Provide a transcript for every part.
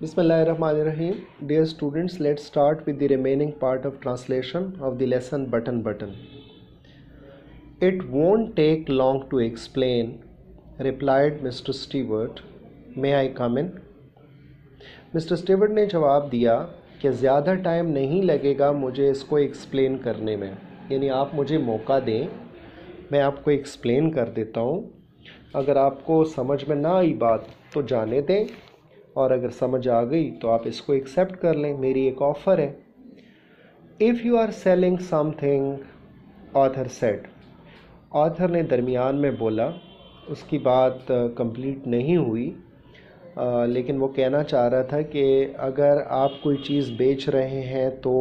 Bismillahirrahmanirrahim. Dear students, let's start with the remaining part of translation of the lesson Button Button. It won't take long to explain, replied Mr. Stewart. May I come in? Mr. Stewart ने जवाब दिया कि ज़्यादा time नहीं लगेगा मुझे इसको explain करने में, यानी आप मुझे मौका दें, मैं आपको एक्सप्लेन कर देता हूँ. अगर आपको समझ में ना आई बात तो जाने दें, और अगर समझ आ गई तो आप इसको एक्सेप्ट कर लें. मेरी एक ऑफ़र है. If you are selling something, author said. Author ने दरमियान में बोला. उसकी बात कंप्लीट नहीं हुई, लेकिन वो कहना चाह रहा था कि अगर आप कोई चीज़ बेच रहे हैं तो.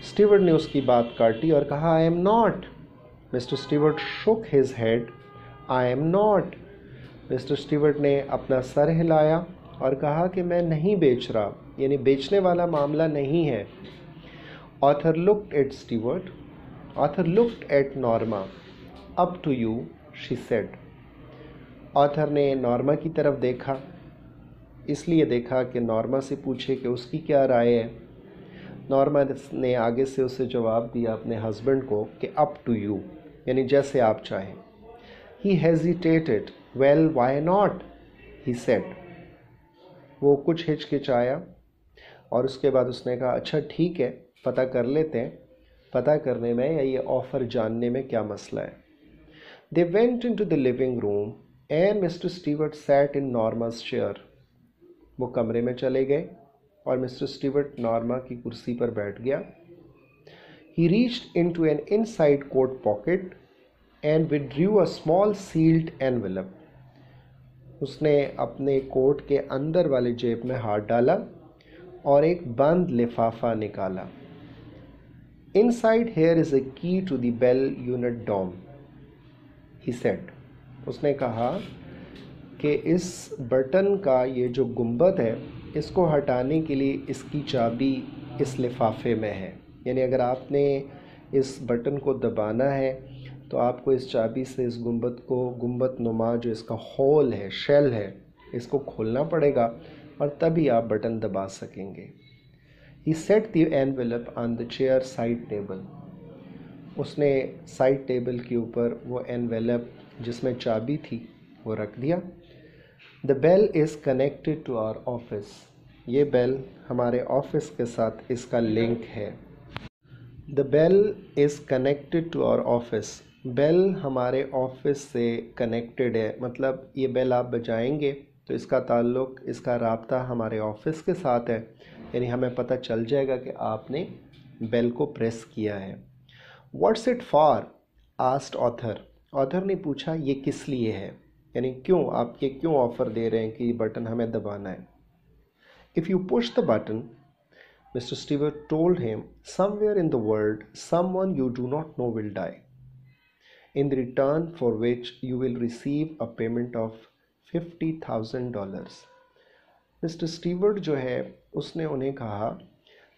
स्टीवर्ट ने उसकी बात काटी और कहा, I am not. Mister Stewart shook his head. I am not. Mister Stewart ने अपना सर हिलाया और कहा कि मैं नहीं बेच रहा, यानी बेचने वाला मामला नहीं है. Author looked at Stewart. Author looked at Norma. Up to you, she said. Author ने नॉर्मा की तरफ देखा, इसलिए देखा कि नॉर्मा से पूछे कि उसकी क्या राय है. नॉर्मा ने आगे से उसे जवाब दिया अपने हस्बैंड को कि अप टू यू, यानी जैसे आप चाहें. He hesitated. Well, why not, he said. वो कुछ हिचकिचाया और उसके बाद उसने कहा, अच्छा ठीक है, पता कर लेते हैं. पता करने में या ये ऑफ़र जानने में क्या मसला है. They went into the living room and Mr Stewart sat in Norma's chair. वो कमरे में चले गए और मिस्टर स्टीवर्ट नॉर्मा की कुर्सी पर बैठ गया. He reached into an inside coat pocket and withdrew a small sealed envelope. उसने अपने कोट के अंदर वाले जेब में हाथ डाला और एक बंद लिफाफा निकाला. Inside hair is a key to the bell unit dome, he said. उसने कहा कि इस बटन का ये जो गुंबद है, इसको हटाने के लिए इसकी चाबी इस लिफाफे में है. यानी अगर आपने इस बटन को दबाना है तो आपको इस चाबी से इस गुंबद नुमा जो इसका होल है, शेल है, इसको खोलना पड़ेगा और तभी आप बटन दबा सकेंगे. He set the envelope on the chair side table. उसने साइड टेबल के ऊपर वो एनवेलप जिसमें चाबी थी वो रख दिया. The bell is connected to our office. ये बेल हमारे ऑफिस के साथ इसका लिंक है. The bell is connected to our office. Bell हमारे ऑफिस से कनेक्टेड है, मतलब ये बेल आप बजाएंगे तो इसका ताल्लुक़, इसका राब्ता हमारे ऑफिस के साथ है, यानी हमें पता चल जाएगा कि आपने बेल को प्रेस किया है. What's it for, asked author. Author ने पूछा, ये किस लिए है, यानी क्यों, आप ये क्यों ऑफ़र दे रहे हैं कि ये बटन हमें दबाना है. If you push the button, mister Stewart told him, somewhere in the world someone you do not know will die, in the return for which you will receive a payment of $50,000. Mister Stewart जो है उसने उन्हें कहा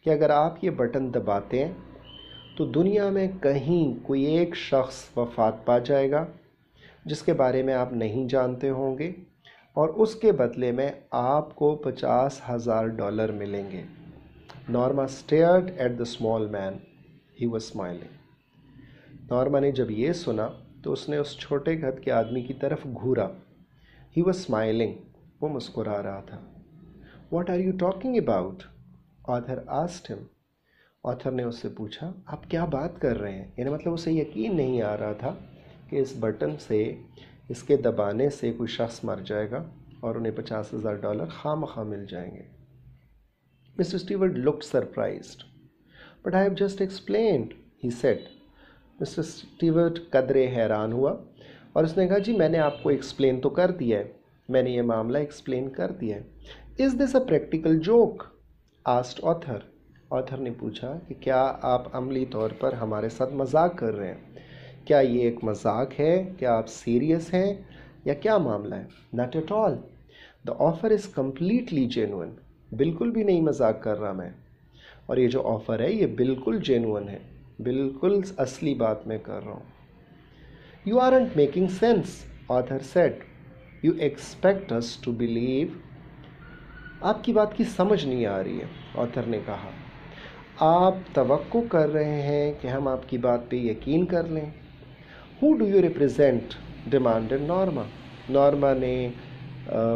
कि अगर आप ये button दबाते हैं तो दुनिया में कहीं कोई एक शख्स वफ़ात पा जाएगा जिसके बारे में आप नहीं जानते होंगे, और उसके बदले में आपको $50,000 मिलेंगे. Norma stared at the small man. He was smiling. Norma ने जब ये सुना तो उसने उस छोटे कद के आदमी की तरफ घूरा. He was smiling. वो मुस्कुरा रहा था. What are you talking about, author asked him. Author ने उससे पूछा, आप क्या बात कर रहे हैं. यानी मतलब उसे यकीन नहीं आ रहा था कि इस बटन से, इसके दबाने से कोई शख्स मर जाएगा और उन्हें $50,000 खामखा मिल जाएंगे. Mr Stewart looked surprised. But I have just explained, he said. Mister Stewart कदरे हैरान हुआ और उसने कहा, जी मैंने आपको एक्सप्लेन तो कर दिया है, मैंने ये मामला एक्सप्लेन कर दिया है. Is this a practical joke, asked author. Author ने पूछा कि क्या आप अमली तौर पर हमारे साथ मजाक कर रहे हैं, क्या ये एक मजाक है, क्या आप सीरियस हैं या क्या मामला है. Not at all, the offer is completely genuine. बिल्कुल भी नहीं मजाक कर रहा मैं, और ये जो ऑफ़र है ये बिल्कुल जेन्युइन है, बिल्कुल असली बात मैं कर रहा हूँ. You aren't making sense, author said. You expect us to believe आपकी बात की समझ नहीं आ रही है, ऑथर ने कहा। आप तवक्को कर रहे हैं कि हम आपकी बात पे यकीन कर लें। Who do you represent, demanded Norma. Norma ने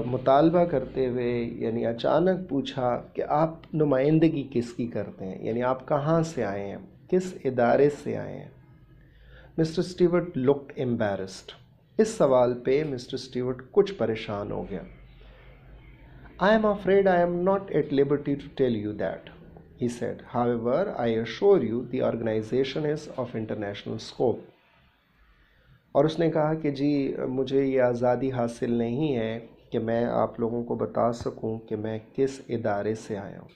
मुतालबा करते हुए यानी अचानक पूछा कि आप नुमाइंदगी किसकी करते हैं, यानी आप कहाँ से आए हैं, किस इदारे से आए हैं। Mister Stewart looked embarrassed. इस सवाल पे मिस्टर स्टीवर्ट कुछ परेशान हो गया। I am afraid I am not at liberty to tell you that, he said. However, I assure you the organization is of international scope. और उसने कहा कि जी मुझे ये आज़ादी हासिल नहीं है कि मैं आप लोगों को बता सकूं कि मैं किस इदारे से आया हूँ।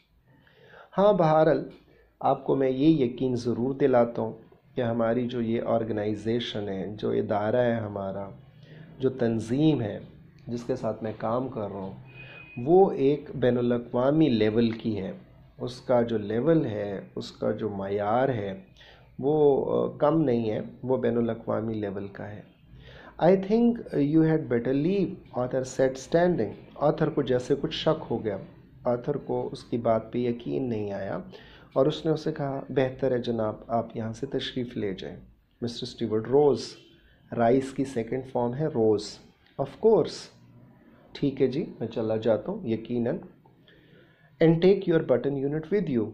हाँ, बहरहाल आपको मैं ये यकीन ज़रूर दिलाता हूँ कि हमारी जो ये ऑर्गेनाइजेशन है, जो इदारा है हमारा, जो तंजीम है जिसके साथ मैं काम कर रहा हूँ, वो एक बैनुल-अक़वामी लेवल की है। उसका जो लेवल है, उसका जो मयार है, वो कम नहीं है, वो बैनुल-अक़वामी लेवल का है। I think you had better leave, author said standing. Author को जैसे कुछ शक हो गया। ऑथर को उसकी बात पे यकीन नहीं आया और उसने उसे कहा, बेहतर है जनाब, आप यहाँ से तशरीफ़ ले जाएं। मिस्टर स्टीवर्ट रोज़, राइस की सेकंड फॉर्म है रोज़। ऑफ कोर्स, ठीक है जी, मैं चला जाता हूँ यकीनन। And take your button unit with you.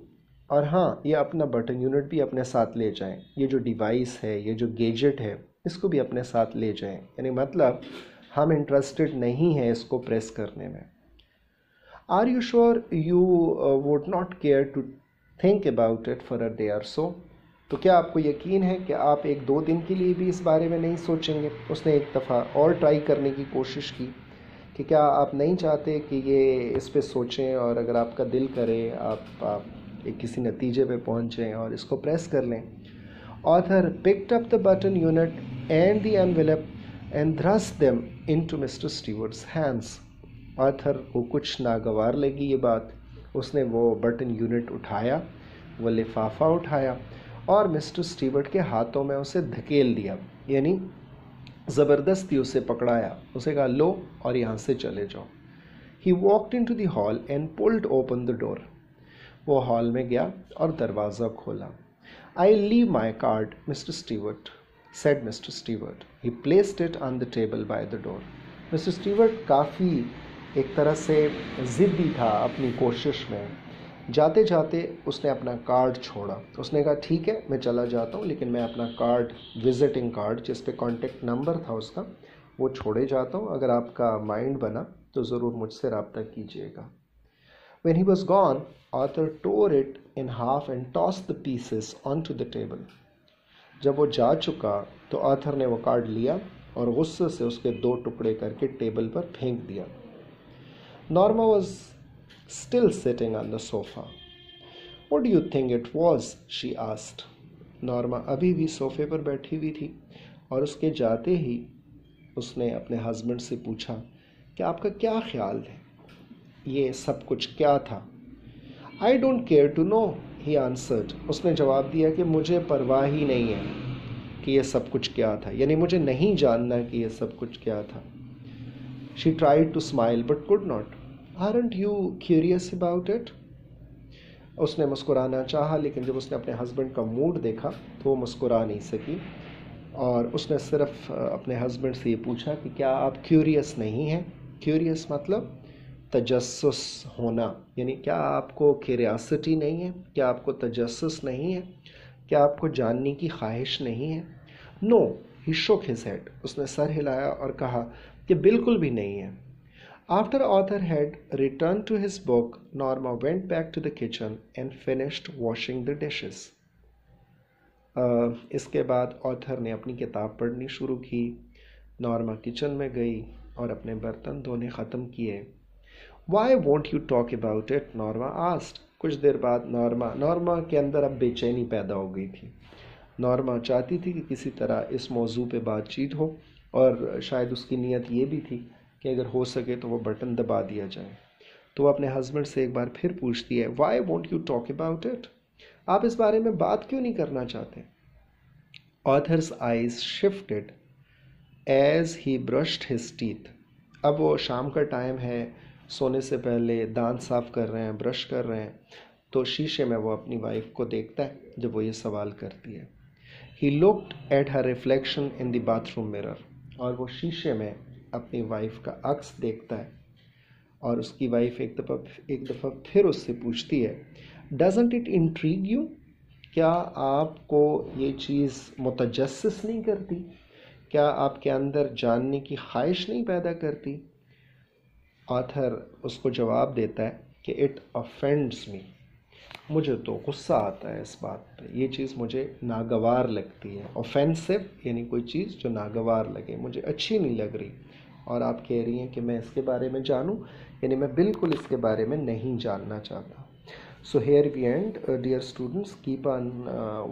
और हाँ, ये अपना बटन यूनिट भी अपने साथ ले जाएं। ये जो डिवाइस है, ये जो गैजेट है, इसको भी अपने साथ ले जाएं। यानी मतलब हम इंटरेस्टेड नहीं हैं इसको प्रेस करने में। Are you sure you would not care to think about it for a day or so. तो क्या आपको यकीन है कि आप 1-2 दिन के लिए भी इस बारे में नहीं सोचेंगे। उसने एक दफ़ा और ट्राई करने की कोशिश की कि क्या आप नहीं चाहते कि ये इस पे सोचें और अगर आपका दिल करे आप एक किसी नतीजे पे पहुंचें और इसको प्रेस कर लें। Arthur picked up the button unit and the envelope and thrust them into Mr Stewart's hands. Arthur को कुछ नागवार लगी ये बात। उसने वो बटन यूनिट उठाया, वो लिफाफा उठाया और मिस्टर स्टीवर्ट के हाथों में उसे धकेल दिया, यानी ज़बरदस्ती उसे पकड़ाया। उसे कहा, लो और यहाँ से चले जाओ। He walked into the hall and pulled open the door. वो हॉल में गया और दरवाज़ा खोला। I leave my card mister Stewart, said mister Stewart. He placed it on the table by the door. Mister Stewart काफ़ी एक तरह से ज़िद्दी था अपनी कोशिश में। जाते जाते उसने अपना कार्ड छोड़ा। उसने कहा, ठीक है मैं चला जाता हूँ, लेकिन मैं अपना कार्ड, विजिटिंग कार्ड जिस पे कॉन्टेक्ट नंबर था उसका, वो छोड़े जाता हूँ। अगर आपका माइंड बना तो ज़रूर मुझसे रब्ता कीजिएगा। When he was gone, Arthur tore it in half and tossed the pieces onto the table. जब वो जा चुका तो आर्थर ने वो कार्ड लिया और गुस्से से उसके 2 टुकड़े करके टेबल पर फेंक दिया। Norma was still sitting on the sofa. What do you think it was? She asked. Norma अभी भी सोफे पर बैठी हुई थी और उसके जाते ही उसने अपने हस्बैंड से पूछा कि आपका क्या ख्याल है, ये सब कुछ क्या था। I don't care to know, he answered. उसने जवाब दिया कि मुझे परवाह ही नहीं है कि ये सब कुछ क्या था, यानी मुझे नहीं जानना कि ये सब कुछ क्या था। She tried to smile but could not. Aren't you curious about it? उसने मुस्कुराना चाहा, लेकिन जब उसने अपने हस्बैंड का मूड देखा तो वो मुस्कुरा नहीं सकी और उसने सिर्फ अपने हस्बैंड से ये पूछा कि क्या आप क्यूरियस नहीं हैं। क्यूरियस मतलब तजस्सुस होना, यानी क्या आपको क्यूरियोसिटी नहीं है, क्या आपको तजस्सुस नहीं है, क्या आपको जानने की ख्वाहिश नहीं है। नो, ही शोक हिज हेड। उसने सर हिलाया और कहा कि बिल्कुल भी नहीं है। After Arthur had returned to his book, Norma went back to the kitchen and finished washing the dishes. इसके बाद ऑथर ने अपनी किताब पढ़नी शुरू की। नॉर्मा किचन में गई और अपने बर्तन धोने ख़त्म किए। Why won't you talk about it? Norma asked. कुछ देर बाद नॉर्मा के अंदर अब बेचैनी पैदा हो गई थी। नॉर्मा चाहती थी कि किसी तरह इस मौजू पे बातचीत हो और शायद उसकी नीयत ये भी थी कि अगर हो सके तो वो बटन दबा दिया जाए। तो वो अपने हस्बैंड से एक बार फिर पूछती है, why won't you talk about it? आप इस बारे में बात क्यों नहीं करना चाहते? Author's eyes shifted as he brushed his teeth. अब वो शाम का टाइम है, सोने से पहले दांत साफ कर रहे हैं, ब्रश कर रहे हैं, तो शीशे में वो अपनी वाइफ को देखता है जब वो ये सवाल करती है। He looked at her reflection in the bathroom mirror, और वो शीशे में अपनी वाइफ का अक्स देखता है और उसकी वाइफ एक दफ़ा फिर उससे पूछती है, डजंट इट इंट्रीग यू, क्या आपको ये चीज़ मुतजस्सिस नहीं करती, क्या आपके अंदर जानने की ख्वाहिश नहीं पैदा करती? ऑथर उसको जवाब देता है कि इट ऑफेंड्स मी, मुझे तो गुस्सा आता है इस बात पे, ये चीज़ मुझे नागवार लगती है। ऑफेंसिव यानी कोई चीज़ जो नागवार लगे, मुझे अच्छी नहीं लग रही, और आप कह रही हैं कि मैं इसके बारे में जानूं, यानी मैं बिल्कुल इसके बारे में नहीं जानना चाहता। So here we end. Dear students, keep on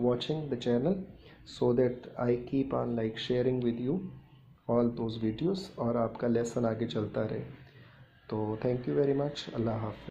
watching the channel so that I keep on like sharing with you all those videos और आपका लेसन आगे चलता रहे। तो थैंक यू वेरी मच। अल्लाह हाफ़िज़।